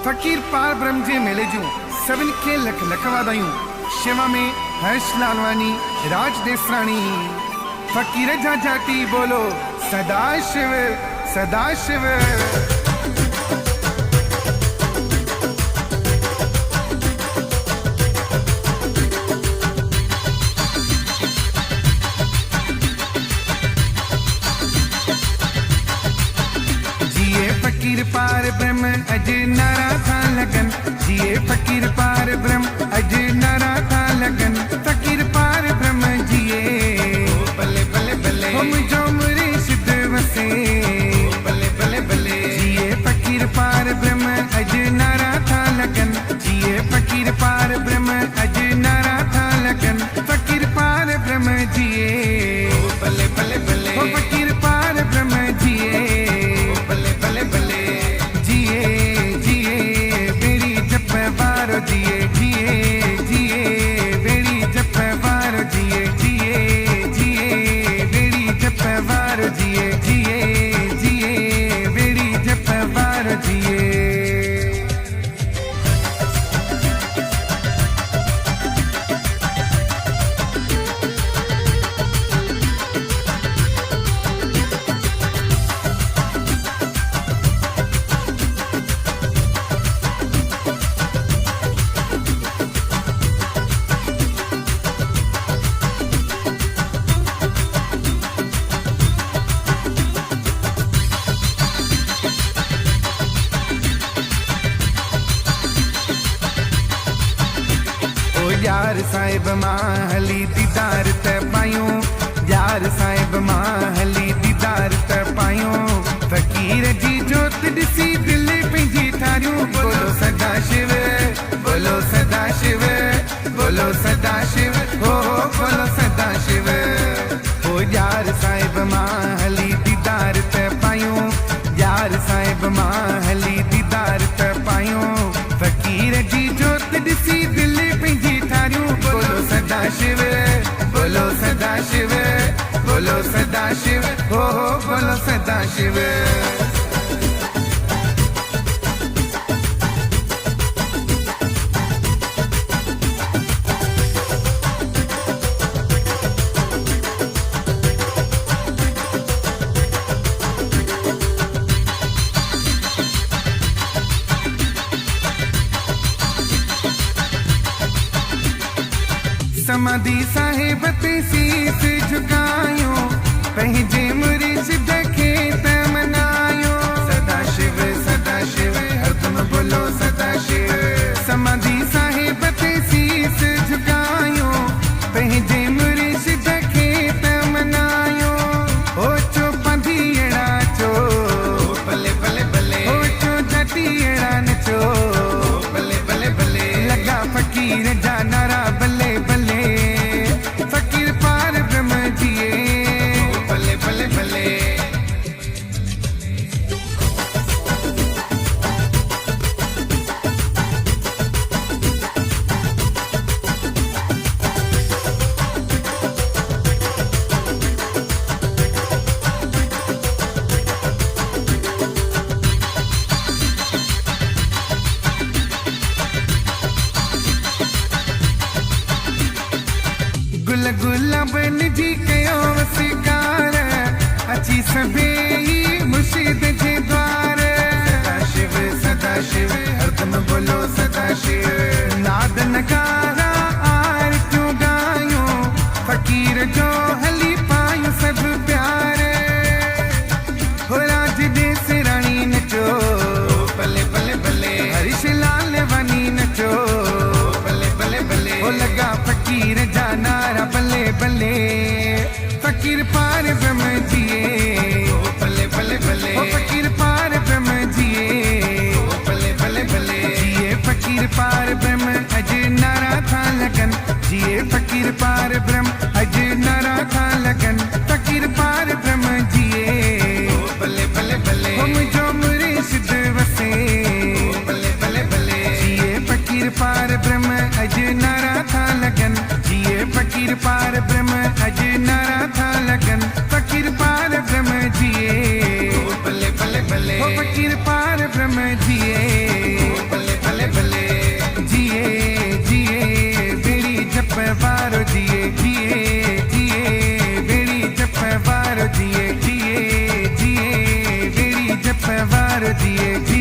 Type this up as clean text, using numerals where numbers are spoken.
फकीर पार ब्रह्म जे मेले जूं सभिनि खे लख लख वाधायूं। शेवा में हर्ष लालवानी, राज देसराणी। फकीर जा जाती बोलो सदा शिव सदा शिव। फकीर पार ब्रह्म अज नारा था लगन, जिए फकीर पार ब्रह्म अज नारा था लगन। फकीर पार ब्रह्म जिए बल्ले बल्ले बल्ले, हम जो मुरे सिद्ध वसे बल्ले बल्ले बल्ले। जिए फकीर पार ब्रह्म अज नारा था लगन, जिए फकीर पार ब्रह्म अज नारा था लगन। फकीर पार ब्रह्म जिए बल्ले बल्ले बल्ले, फकीर पार ब्रह्म जिए बल्ले बल्ले बल्ले। जिए जिए बेड़ी जप वारो जिए, जिए जिए बेड़ी जप वारो जिए, जिए जिए बेड़ी जप वारो जिए, जिए जिए बेड़ी जप वारो जिए। यार साहिब मां हली दीदार त पायूं, यार साहिब मां हली दीदार त पायूं। फकीर जी जोत ॾिसी दिल पंहिंजी ठारियूं। बोलो सदा शिव बोलो सदा शिव बोलो सदा शिव, हो बोलो सदा शिव। ओ यार साहिब मां हली दीदार त पायूं, यार साहिब मां हली दीदार त पायूं। फकीर जी जोत ॾिसी दिल पंहिंजी ठारियूं। बोलो सदा शिव बोलो सदा शिव बोलो सदा शिव, हो बोलो सदा शिव। समाधि साहिब ते शीस झुकायो, पंहिंजे मुर्शिद खे तमनायो। सदा शिव हरदम बोलो सदा शिव। समाधि साहिब ते शीस झुकायो, पंहिंजे मुर्शिद खे तमनायो। ओ चो पंधीअड़ा चो बल्ले बल्ले बल्ले, ओ चो जटीअड़ा नचो बल्ले बल्ले बल्ले। लगा फकीर जा नारा बल्ले बल्ले। फकीर पार ब्रह्म जिए बल्ले बल्ले बल्ले। गुल गुलाबन जी कयो वसीकार, अची सभे मुर्शिद जे द्वार। सदा शिव हरदम बोलो सदा शिव। नाद नगारा आरतियूं गायूं, फकीर जो हली पायूं सब प्यार। हो राज देसराणी नचो बल्ले बल्ले बल्ले, हरीश लालवानी नचो बल्ले बल्ले बल्ले। हो लगा फकीर जा नारा बल्ले बल्ले। फकीर पार ब्रह्म जिए बल्ले बल्ले बल्ले, फकीर पार ब्रह्म जिए बल्ले बल्ले बल्ले। जिए फकीर पार ब्रह्म अज नारा था लगन, जिए फकीर पार ब्रह्म अज नारा था लगन। फकीर पार ब्रह्म जिए बल्ले बल्ले बल्ले, हम जो मुरे सिद्ध वसे बल्ले बल्ले बल्ले। जिए फकीर पार ब्रह्म अज नारा था लगन, जिए फकीर पार ब्रह्म अज नारा था लगन। फकीर पार ब्रह्म जिए बल्ले बल्ले बल्ले, फकीर पार ब्रह्म जिए। द्वार जिए जी